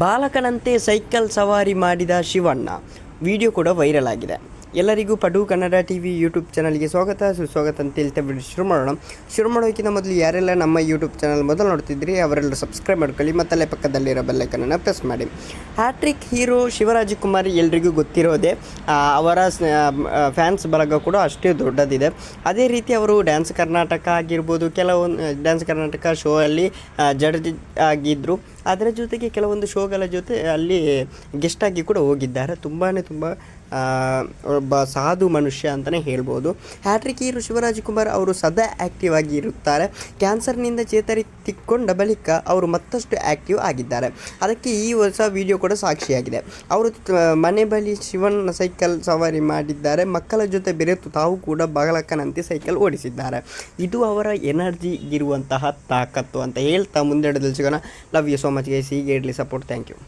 ಬಾಲಕನಂತೆ cycle ಸವಾರಿ ಮಾಡಿದ Shivanna video ಕೂಡ ವೈರಲ್ ಆಗಿದೆ. ಎಲ್ಲರಿಗೂ ಪಡು ಕನ್ನಡ ಟಿವಿ ಯೂಟ್ಯೂಬ್ ಚಾನಲ್ಗೆ ಸುಸ್ವಾಗತ ಅಂತ ಹೇಳ್ತಾ ವಿಡಿಯೋ ಶುರು ಮಾಡೋಕ್ಕಿಂತ ಮೊದಲು ಯಾರೆಲ್ಲ ನಮ್ಮ ಯೂಟ್ಯೂಬ್ ಚಾನಲ್ ಮೊದಲು ನೋಡ್ತಿದ್ರಿ ಅವರೆಲ್ಲ ಸಬ್ಸ್ಕ್ರೈಬ್ ಮಾಡ್ಕೊಳ್ಳಿ, ಮತ್ತಲ್ಲೇ ಪಕ್ಕದಲ್ಲಿರೋ ಬೆಲ್ಲೈಕನನ್ನು ಪ್ರೆಸ್ ಮಾಡಿ. ಹ್ಯಾಟ್ರಿಕ್ ಹೀರೋ ಶಿವರಾಜಕುಮಾರ್ ಎಲ್ರಿಗೂ ಗೊತ್ತಿರೋದೆ, ಅವರ ಫ್ಯಾನ್ಸ್ ಬಳಗ ಕೂಡ ಅಷ್ಟೇ ದೊಡ್ಡದಿದೆ. ಅದೇ ರೀತಿ ಅವರು ಡ್ಯಾನ್ಸ್ ಕರ್ನಾಟಕ ಆಗಿರ್ಬೋದು, ಕೆಲವೊಂದು ಡ್ಯಾನ್ಸ್ ಕರ್ನಾಟಕ ಶೋ ಅಲ್ಲಿ ಜಡ್ಜ್ ಆಗಿದ್ದರು. ಅದರ ಜೊತೆಗೆ ಕೆಲವೊಂದು ಶೋಗಳ ಜೊತೆ ಅಲ್ಲಿ ಗೆಸ್ಟ್ ಆಗಿ ಕೂಡ ಹೋಗಿದ್ದಾರೆ. ತುಂಬ ಒಬ್ಬ ಸಾಧು ಮನುಷ್ಯ ಅಂತಲೇ ಹೇಳ್ಬೋದು. ಹ್ಯಾಟ್ರಿಕ್ ಹೀರೋ ಶಿವರಾಜಕುಮಾರ್ ಅವರು ಸದಾ ಆ್ಯಕ್ಟಿವ್ ಆಗಿ ಇರುತ್ತಾರೆ. ಕ್ಯಾನ್ಸರ್ನಿಂದ ಚೇತರಿಸಿಕೊಂಡ ಬಳಿಕ ಅವರು ಮತ್ತಷ್ಟು ಆ್ಯಕ್ಟಿವ್ ಆಗಿದ್ದಾರೆ. ಅದಕ್ಕೆ ಈ ಹೊಸ ವಿಡಿಯೋ ಕೂಡ ಸಾಕ್ಷಿಯಾಗಿದೆ. ಅವರು ಮನೆ ಬಳಿ ಶಿವಣ್ಣ ಸೈಕಲ್ ಸವಾರಿ ಮಾಡಿದ್ದಾರೆ. ಮಕ್ಕಳ ಜೊತೆ ಬೆರೆತು ತಾವು ಕೂಡ ಬಾಲಕನಂತೆ ಸೈಕಲ್ ಓಡಿಸಿದ್ದಾರೆ. ಇದು ಅವರ ಎನರ್ಜಿ ಇರುವಂತಹ ತಾಕತ್ತು ಅಂತ ಹೇಳ್ತಾ ಮುಂದೆ ಸಿಗೋಣ. Love you so much guys. ಹೀಗೆ ಇರಲಿ ಸಪೋರ್ಟ್. Thank you.